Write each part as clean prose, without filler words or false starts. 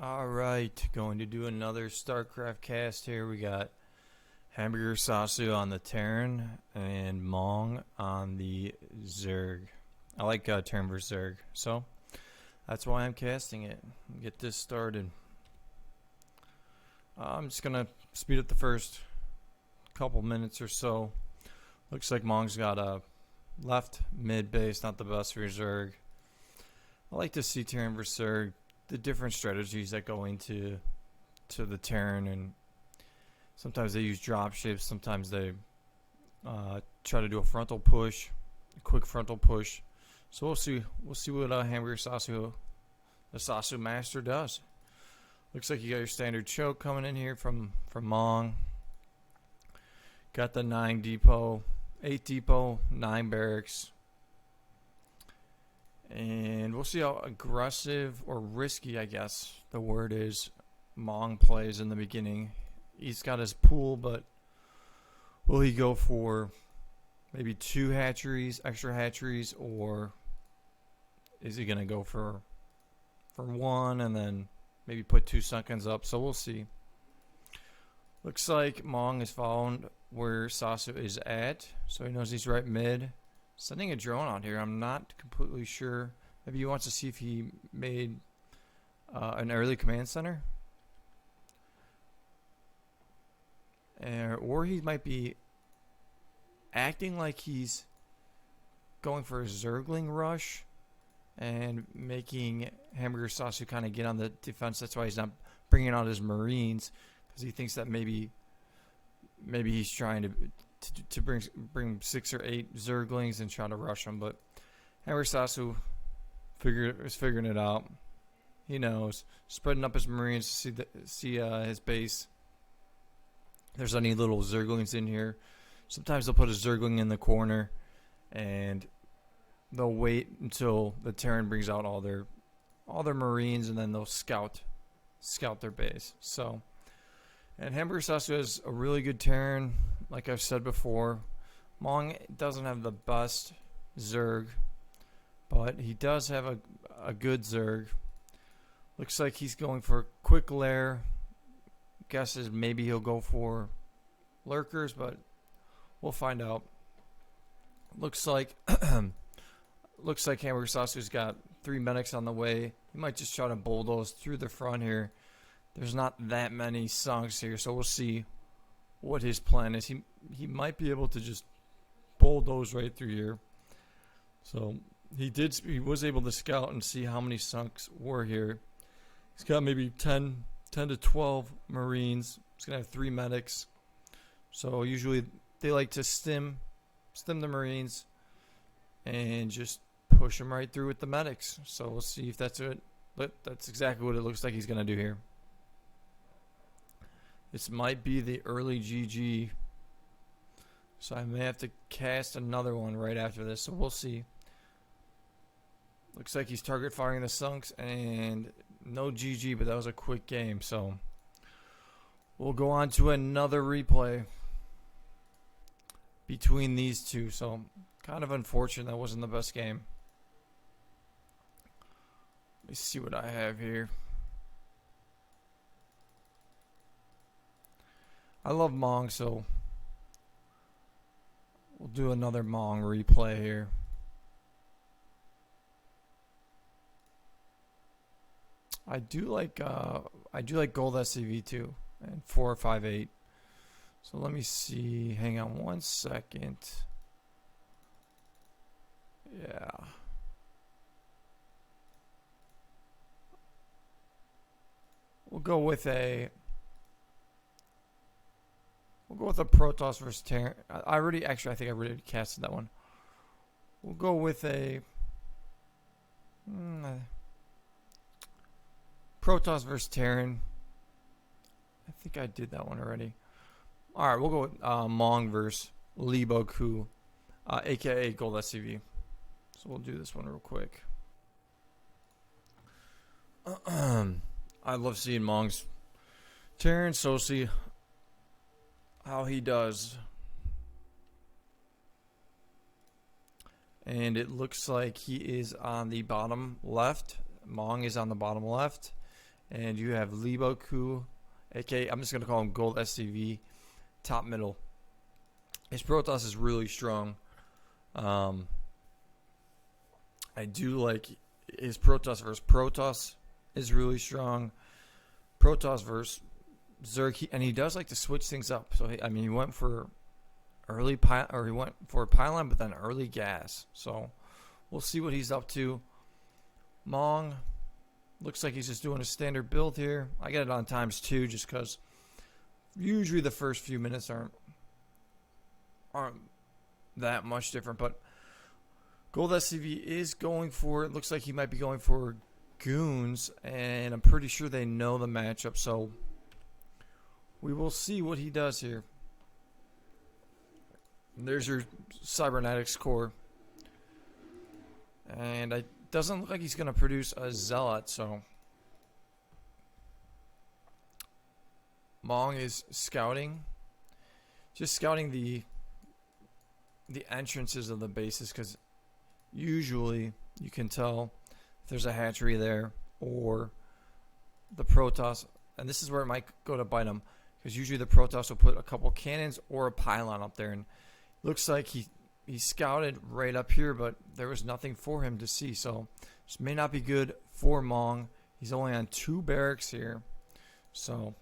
Alright, going to do another Starcraft cast here. We got HamburgerSasu on the Terran and Mong on the Zerg. I like Terran vs Zerg, so that's why I'm casting it. Get this started. I'm just gonna speed up the first couple minutes or so. Looks like Mong's got a left mid base, not the best for your Zerg. I like to see Terran vs Zerg, the different strategies that go into the Terran, and sometimes they use dropships, sometimes they try to do a frontal push, a quick frontal push. So we'll see what HamburgerSasu, the Sasu Master, does. Looks like you got your standard choke coming in here from Mong. Got the 9 depot, 8 depot, 9 barracks. And we'll see how aggressive or risky, I guess the word is, Mong plays in the beginning. He's got his pool, but will he go for maybe 2 hatcheries, extra hatcheries, or is he going to go for 1 and then maybe put 2 sunken up? So we'll see. Looks like Mong is following where Sasu is at, so he knows he's right mid. Sending a drone out here. I'm not completely sure. Maybe he wants to see if he made an early command center. Or he might be acting like he's going for a Zergling rush and making HamburgerSasu kind of get on the defense. That's why he's not bringing out his Marines, because he thinks that maybe he's trying to bring 6 or 8 Zerglings and try to rush them. But HamburgerSasu is figuring it out. He knows, spreading up his Marines to see his base. There's any little Zerglings in here. Sometimes they'll put a Zergling in the corner and they'll wait until the Terran brings out all their Marines, and then they'll scout their base. So, and HamburgerSasu has a really good Terran, like I've said before. Mong doesn't have the best Zerg, but he does have a good Zerg. Looks like he's going for a quick lair. Guesses maybe he'll go for lurkers, but we'll find out. Looks like HamburgerSasu's got 3 medics on the way. He might just try to bulldoze through the front here. There's not that many sunks here, so we'll see what his plan is. He might be able to just bulldoze right through here. So he was able to scout and see how many sunks were here. He's got maybe 10 to 12 Marines. He's gonna have 3 medics. So usually they like to stim the Marines and just push them right through with the medics. So we'll see if that's it. But that's exactly what it looks like he's gonna do here. This might be the early GG, so I may have to cast another one right after this, so we'll see. Looks like he's target firing the sunks, and no GG, but that was a quick game, so we'll go on to another replay between these two. So kind of unfortunate that wasn't the best game. Let me see what I have here. I love Mong, so we'll do another Mong replay here. I do like GOLDSCV too, and 458. So let me see. Hang on one second. Yeah. We'll go with a Protoss versus Terran. I think I already casted that one. We'll go with a Protoss versus Terran. I think I did that one already. Alright, we'll go with Mong versus Liboku, aka GOLDSCV. So we'll do this one real quick. I love seeing Mong's Terran, so see how he does. And it looks like he is on the bottom left. Mong is on the bottom left. And you have Liboku, aka I'm just gonna call him GOLDSCV, top middle. His Protoss is really strong. I do like his Protoss versus Protoss is really strong. Protoss versus Zerg, and he does like to switch things up. So he went for early he went for pylon, but then early gas. So we'll see what he's up to. Mong looks like he's just doing a standard build here. I got it on ×2 just because usually the first few minutes aren't that much different. But GOLDSCV is going for, it looks like he might be going for goons, and I'm pretty sure they know the matchup. So we will see what he does here. And there's your cybernetics core. And it doesn't look like he's going to produce a zealot, so Mong is scouting. Just scouting the entrances of the bases, because usually you can tell if there's a hatchery there or the Protoss. And this is where it might go to bite him, because usually the Protoss will put a couple cannons or a pylon up there. And it looks like he scouted right up here, but there was nothing for him to see. So this may not be good for Mong. He's only on 2 barracks here. So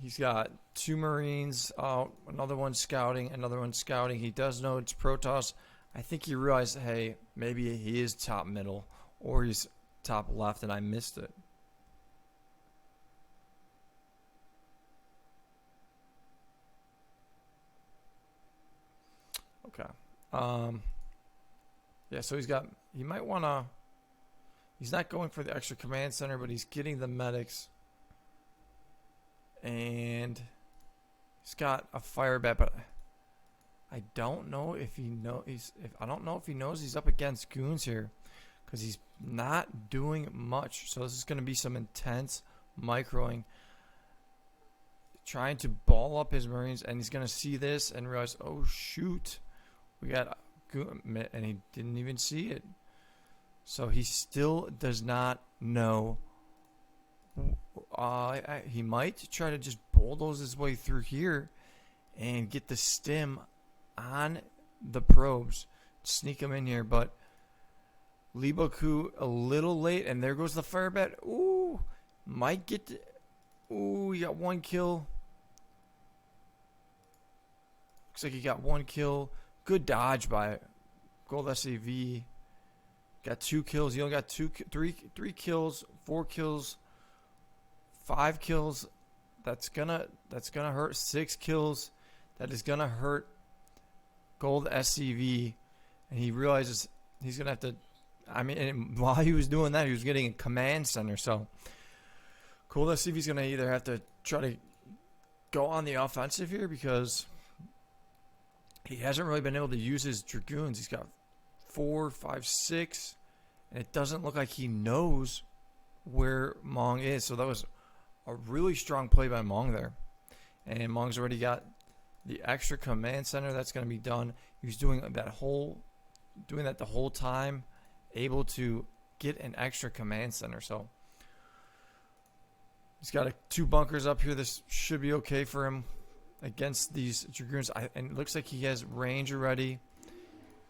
he's got 2 Marines out, another one scouting, another one scouting. He does know it's Protoss. I think he realized, hey, maybe he is top middle or he's top left and I missed it. Okay. Yeah, so he might want to, he's not going for the extra command center, but he's getting the medics. And he's got a fire bat, but I don't know if he I don't know if he knows he's up against goons here, because he's not doing much. So this is going to be some intense microing, trying to ball up his Marines, and he's going to see this and realize, oh shoot, we got goon, and he didn't even see it. So he still does not know. He might try to just bulldoze his way through here and get the stim on the probes, sneak him in here, but Liboku a little late, and there goes the fire bat. Ooh, might get ooh, he got 1 kill. Looks like he got 1 kill. Good dodge by GOLDSCV. Got 2 kills. He only got 3 kills, 4 kills, 5 kills. That's gonna hurt. 6 kills. That is gonna hurt GOLDSCV, and he realizes he's gonna have to. I mean, and while he was doing that, he was getting a command center. So GOLDSCV is gonna either have to try to go on the offensive here, because he hasn't really been able to use his dragoons. He's got 4, 5, 6, and it doesn't look like he knows where Mong is. So that was a really strong play by Mong there. And Mong's already got the extra command center that's going to be done. He was doing that the whole time, able to get an extra command center. So he's got 2 bunkers up here. This should be okay for him against these dragoons. And it looks like he has range already.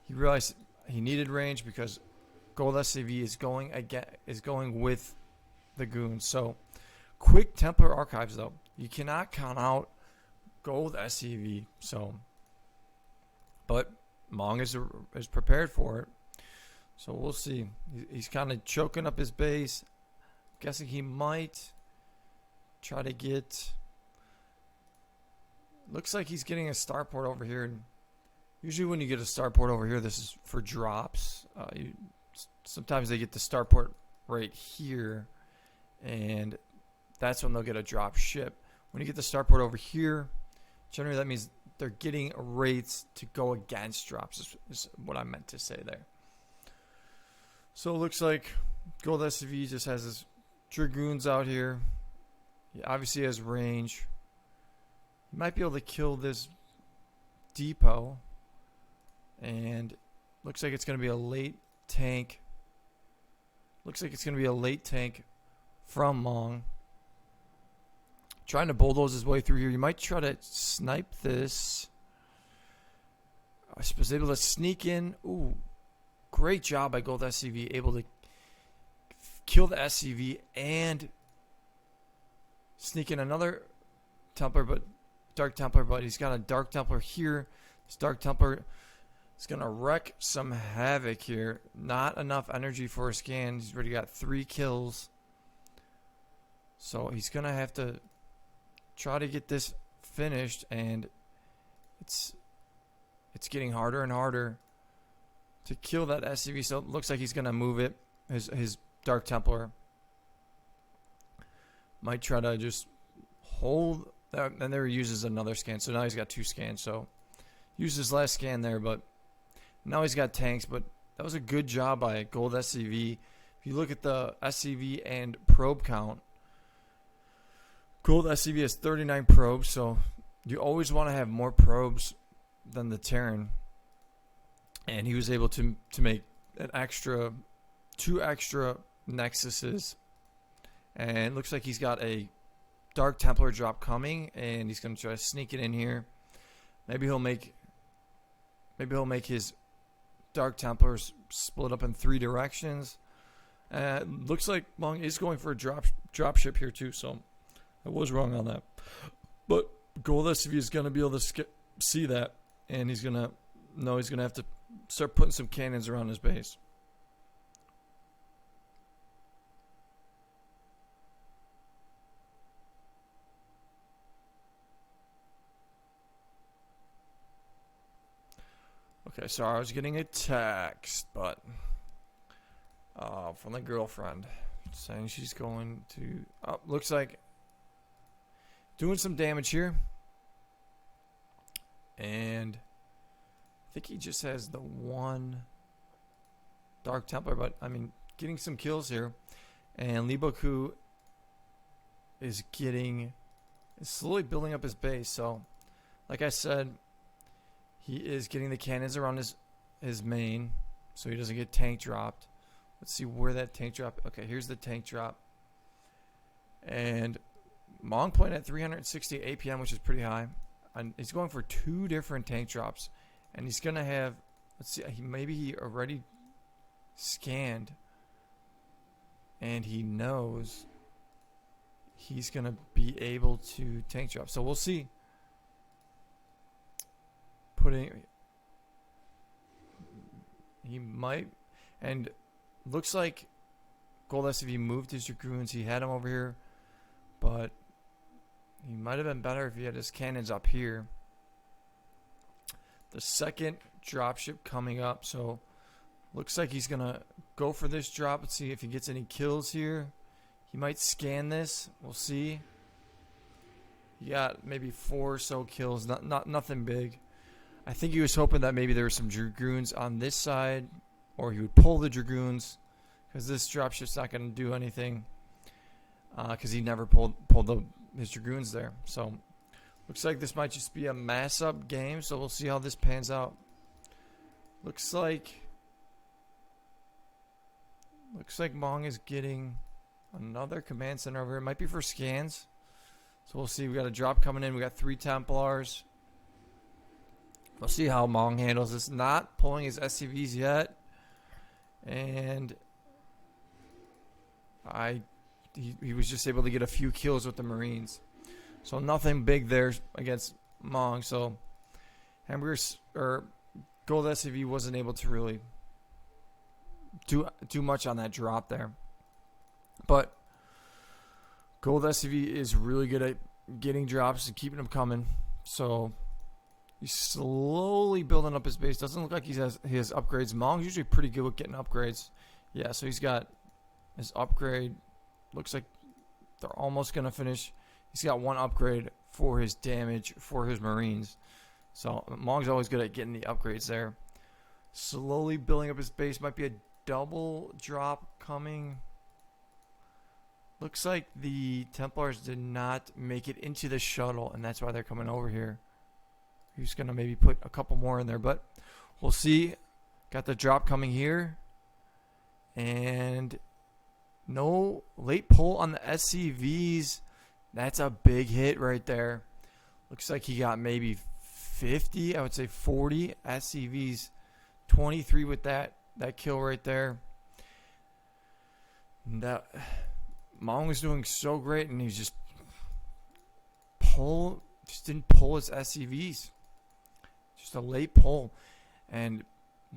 He realized he needed range because GOLDSCV is going with the goons. So quick Templar archives, though. You cannot count out GOLDSCV. So, but Mong is prepared for it. So we'll see. He's kind of choking up his base. Guessing he might try to get. Looks like he's getting a starport over here. And usually when you get a starport over here, this is for drops. Sometimes they get the starport right here, and that's when they'll get a drop ship. When you get the starport over here, generally that means they're getting rates to go against drops, is what I meant to say there. So it looks like GOLDSCV just has his dragoons out here. He obviously has range. He might be able to kill this depot. And looks like it's going to be a late tank Looks like it's going to be a late tank from Mong. Trying to bulldoze his way through here. You might try to snipe this. I suppose able to sneak in. Ooh, great job by GOLDSCV. Able to kill the SCV and sneak in another Templar, but Dark Templar. But he's got a Dark Templar here. This Dark Templar is going to wreak some havoc here. Not enough energy for a scan. He's already got 3 kills. So he's going to have to try to get this finished, and it's getting harder and harder to kill that SCV. So it looks like he's gonna move it. His Dark Templar might try to just hold that, and there he uses another scan. So now he's got 2 scans. So used his last scan there, but now he's got tanks. But that was a good job by GOLDSCV. If you look at the SCV and probe count, GOLDSCV has 39 probes, so you always want to have more probes than the Terran. And he was able to make an extra 2 extra Nexuses. And it looks like he's got a Dark Templar drop coming, and he's going to try to sneak it in here. Maybe he'll make his Dark Templars split up in 3 directions. Looks like Mong is going for a drop ship here too, so I was wrong on that. But GOLDSCV is going to be able to see that, and he's going to have to start putting some cannons around his base. Okay, sorry, I was getting a text, but from the girlfriend saying she's going to. Looks like doing some damage here, and I think he just has the 1 Dark Templar, but I mean, getting some kills here. And Liboku is slowly building up his base. So, like I said, he is getting the cannons around his main, so he doesn't get tank dropped. Let's see where that tank drop. Okay, here's the tank drop, and Mong point at 360 APM, which is pretty high. And he's going for 2 different tank drops. And he's going to have, let's see, maybe he already scanned. And he knows he's going to be able to tank drop. So we'll see. He might. And looks like GOLDSCV moved his Dragoons. He had him over here. But he might have been better if he had his cannons up here. The second dropship coming up, so looks like he's gonna go for this drop. Let's see if he gets any kills here. He might scan this. We'll see. He got maybe 4 or so kills. Nothing big. I think he was hoping that maybe there were some Dragoons on this side, or he would pull the Dragoons, because this dropship's not gonna do anything. Because he never pulled his Dragoons there. So looks like this might just be a mass up game. So we'll see how this pans out. Looks like Mong is getting another command center over here. It might be for scans. So we'll see. We got a drop coming in. We got 3 Templars. We'll see how Mong handles this. Not pulling his SCVs yet. And he was just able to get a few kills with the Marines. So nothing big there against Mong. So GOLDSCV wasn't able to really do much on that drop there. But GOLDSCV is really good at getting drops and keeping them coming. So he's slowly building up his base. Doesn't look like he has upgrades. Mong's usually pretty good with getting upgrades. Yeah, so he's got his upgrade. Looks like they're almost going to finish. He's got 1 upgrade for his damage for his Marines. So Mong's always good at getting the upgrades there. Slowly building up his base. Might be a double drop coming. Looks like the Templars did not make it into the shuttle, and that's why they're coming over here. He's going to maybe put a couple more in there, but we'll see. Got the drop coming here. And No late pull on the SCVs. That's a big hit right there. Looks like he got maybe 50, I would say 40 SCVs. 23 with that kill right there. And Mong was doing so great, and he's just didn't pull his SCVs. Just a late pull. And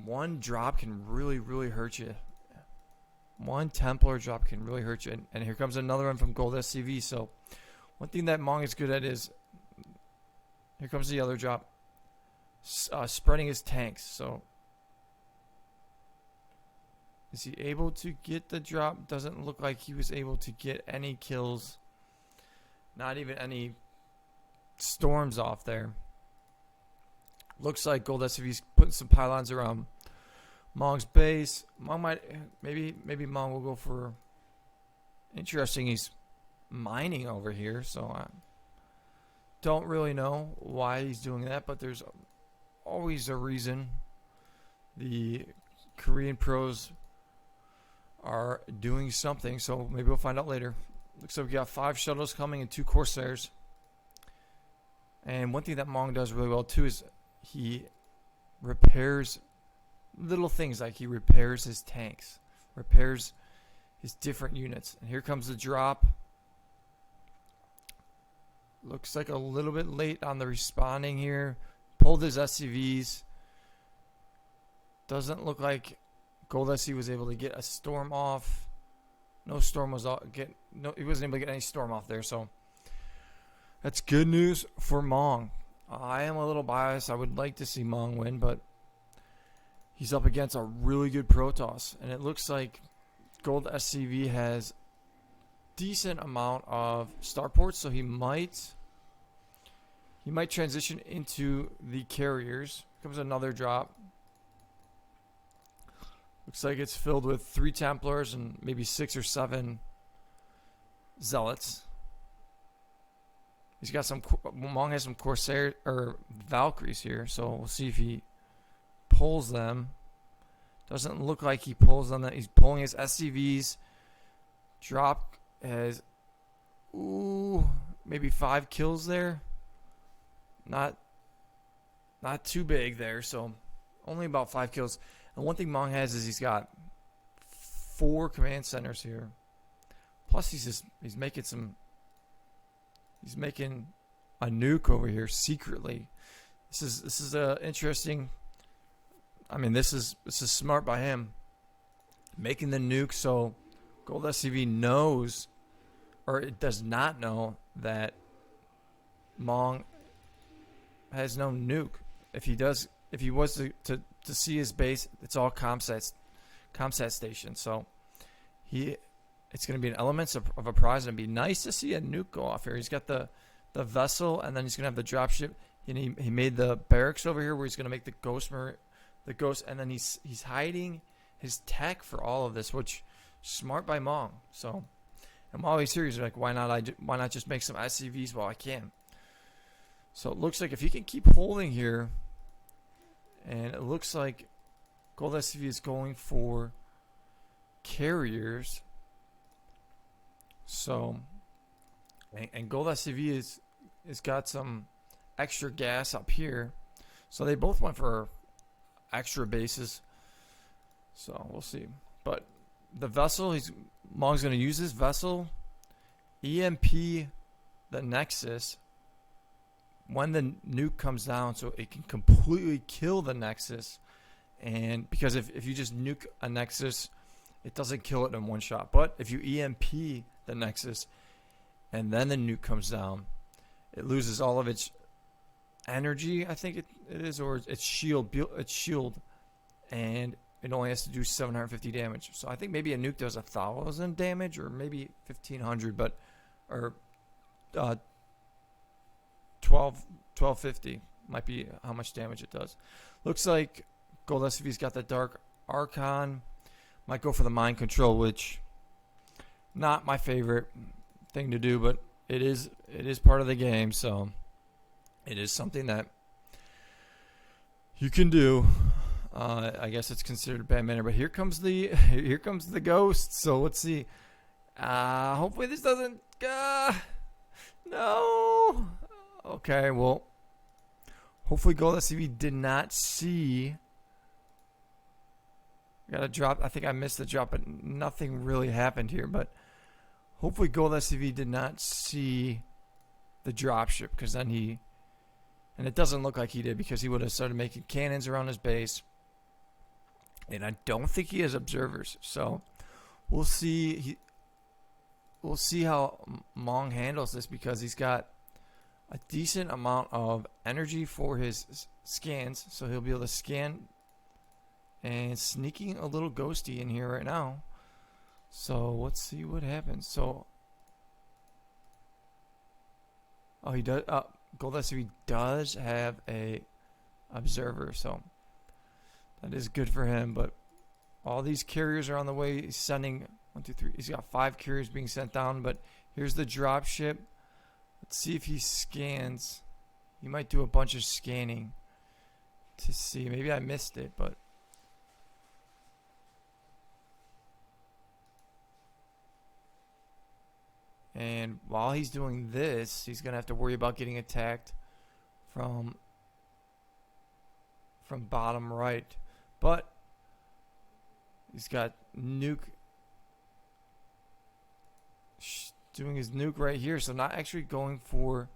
one drop can really, really hurt you. One Templar drop can really hurt you. And here comes another one from GOLDSCV. So one thing that Mong is good at is, here comes the other drop, spreading his tanks. So is he able to get the drop? Doesn't look like he was able to get any kills. Not even any storms off there. Looks like GOLDSCV's putting some pylons around Mong's base. Mong might, maybe Mong will go for, interesting, he's mining over here, so I don't really know why he's doing that, but there's always a reason. The Korean pros are doing something, so maybe we'll find out later. Looks like we got 5 shuttles coming and 2 Corsairs. And one thing that Mong does really well too is he repairs little things, like he repairs his tanks, repairs his different units. And here comes the drop. Looks like a little bit late on the responding here. Pulled his SCVs. Doesn't look like GOLDSCV was able to get a storm off. No storm was he wasn't able to get any storm off there, so that's good news for Mong. I am a little biased. I would like to see Mong win, but he's up against a really good Protoss, and it looks like GOLDSCV has decent amount of starports, so he might transition into the carriers. Comes another drop. Looks like it's filled with 3 Templars and maybe 6 or 7 Zealots. He's got some. Mong has some Corsair or Valkyries here, so we'll see if he pulls them. Doesn't look like he pulls them. He's pulling his SCVs. Drop has, maybe 5 kills there. Not too big there, so only about 5 kills. And one thing Mong has is he's got 4 command centers here. Plus he's making a nuke over here secretly. This is interesting. I mean, this is smart by him, making the nuke so GOLDSCV knows, or it does not know, that Mong has no nuke. If he was to see his base, it's all comsat station. So it's going to be an element of a prize, and it'd be nice to see a nuke go off here. He's got the vessel, and then he's going to have the dropship. And he made the barracks over here where he's going to make the ghost, and then he's hiding his tech for all of this, which smart by Mong. So I'm always here. He's like, why not just make some SCVs while I can? So it looks like if he can keep holding here, and it looks like GOLDSCV is going for carriers. So, and GOLDSCV is got some extra gas up here. So they both went for extra bases. So we'll see. But the vessel, Mong's going to use this vessel, EMP the Nexus when the nuke comes down, so it can completely kill the Nexus. And because if you just nuke a Nexus, it doesn't kill it in one shot. But if you EMP the Nexus and then the nuke comes down, it loses all of its energy, I think it is, or its shield, and it only has to do 750 damage. So I think maybe a nuke does 1,000 damage, or maybe 1,500, but or 1250 might be how much damage it does. Looks like GOLDSCV's got the Dark Archon. Might go for the mind control, which not my favorite thing to do, but it is part of the game, so it is something that you can do. I guess it's considered a bad manner, but here comes the ghost. So let's see. Hopefully this doesn't. No. Okay, well. Hopefully GOLDSCV did not see. Got a drop. I think I missed the drop, but nothing really happened here. But hopefully GOLDSCV did not see the dropship, because then he. And it doesn't look like he did, because he would have started making cannons around his base. And I don't think he has observers. So we'll see. We'll see how Mong handles this, because he's got a decent amount of energy for his scans. So he'll be able to scan. And sneaking a little ghosty in here right now. So let's see what happens. So, oh, he does. GOLDSCV does have a observer, so that is good for him. But all these carriers are on the way. He's sending 1, 2, 3. He's got 5 carriers being sent down. But here's the drop ship. Let's see if he scans. He might do a bunch of scanning to see. Maybe I missed it, but. And while he's doing this, he's going to have to worry about getting attacked from bottom right. But he's got Nuke doing his nuke right here, so not actually going for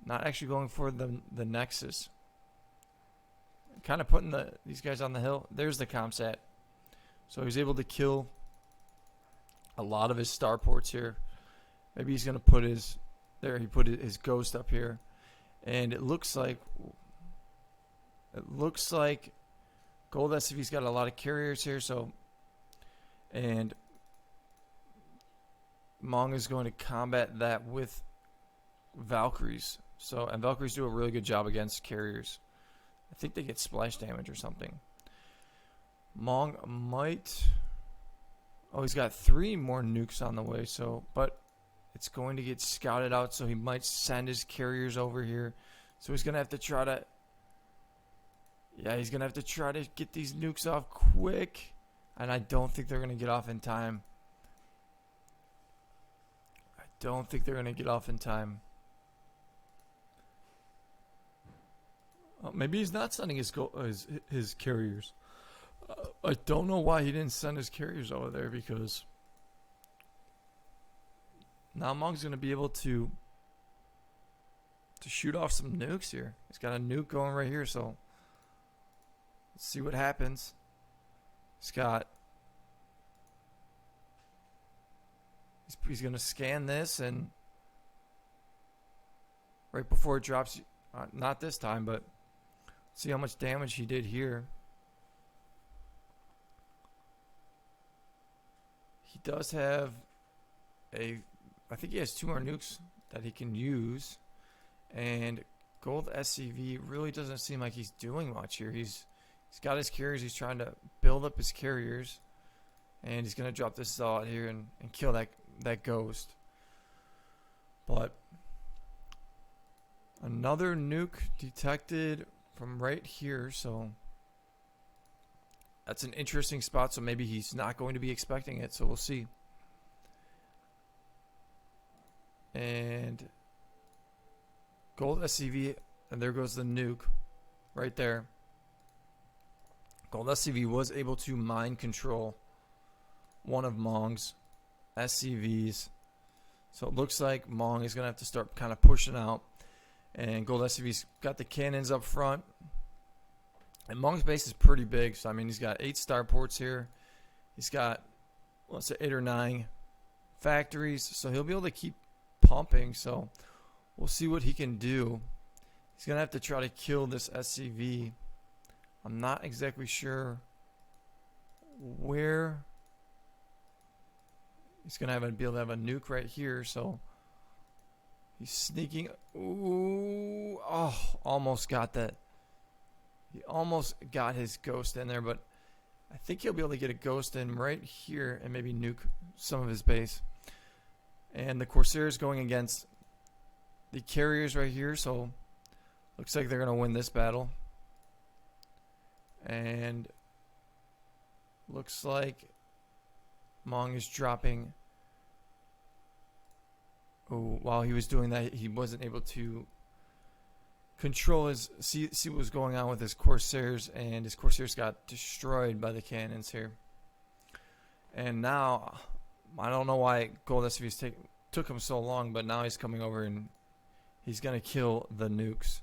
the Nexus. Kind of putting these guys on the hill. There's the ComSat. So he's able to kill a lot of his starports here. Maybe he's gonna put his he put his ghost up here, and it looks like GOLDSCV's got a lot of carriers here. So, and Mong is going to combat that with Valkyries. So, and Valkyries do a really good job against carriers. I think they get splash damage or something. Mong might. Oh, he's got 3 more nukes on the way, so, but it's going to get scouted out, so he might send his carriers over here. So he's going to have to try to, he's going to have to try to get these nukes off quick, and I don't think they're going to get off in time. Oh, maybe he's not sending his carriers. I don't know why he didn't send his carriers over there, because now Mong's going to be able to shoot off some nukes here. He's got a nuke going right here, so let's see what happens. He's going to scan this, and right before it drops, not this time, but see how much damage he did here. He does have I think he has 2 more nukes that he can use. And GOLDSCV really doesn't seem like he's doing much here. He's got his carriers. He's trying to build up his carriers. And he's going to drop this out here and kill that ghost. But another nuke detected from right here. So that's an interesting spot, so maybe he's not going to be expecting it, so we'll see. And GOLDSCV, and there goes the nuke right there. GOLDSCV was able to mind control one of Mong's SCVs. So it looks like Mong is going to have to start kind of pushing out. And GOLDSCV's got the cannons up front. And Mong's base is pretty big. So, I mean, he's got 8 starports here. He's got, let's say, 8 or 9 factories. So he'll be able to keep pumping. So we'll see what he can do. He's going to have to try to kill this SCV. I'm not exactly sure where. He's going to be able to have a nuke right here. So he's sneaking. Ooh. Oh, almost got that. He almost got his ghost in there, but I think he'll be able to get a ghost in right here and maybe nuke some of his base. And the Corsair is going against the carriers right here, so looks like they're going to win this battle. And looks like Mong is dropping. Oh, while he was doing that, he wasn't able to control his see what was going on with his Corsairs, and his Corsairs got destroyed by the cannons here. And now I don't know why GOLDSCV took him so long, but now he's coming over and he's gonna kill the nukes.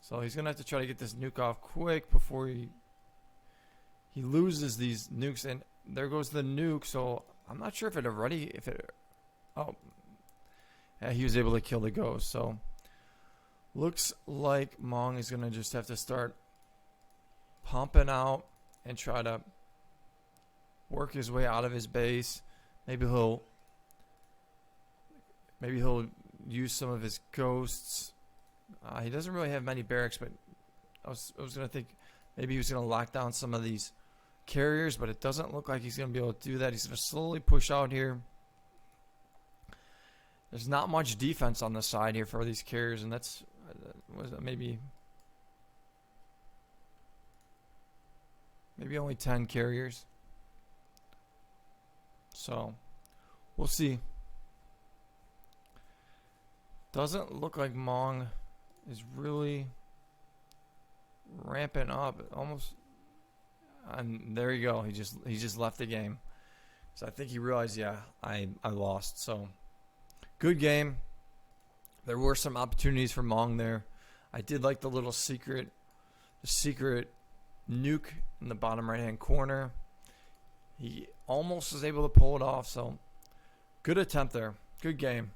So he's gonna have to try to get this nuke off quick before he loses these nukes. And there goes the nuke. So I'm not sure oh yeah, he was able to kill the ghost. So looks like Mong is gonna just have to start pumping out and try to work his way out of his base. Maybe he'll use some of his ghosts. He doesn't really have many barracks, but I was gonna think maybe he was gonna lock down some of these carriers, but it doesn't look like he's gonna be able to do that. He's gonna slowly push out here. There's not much defense on the side here for these carriers, and that's maybe only 10 carriers. So we'll see. Doesn't look like Mong is really ramping up. Almost, and there you go. He just left the game. So I think he realized, yeah, I lost. So good game. There were some opportunities for Mong there. I did like the little secret nuke in the bottom right hand corner. He almost was able to pull it off. So good attempt there. Good game.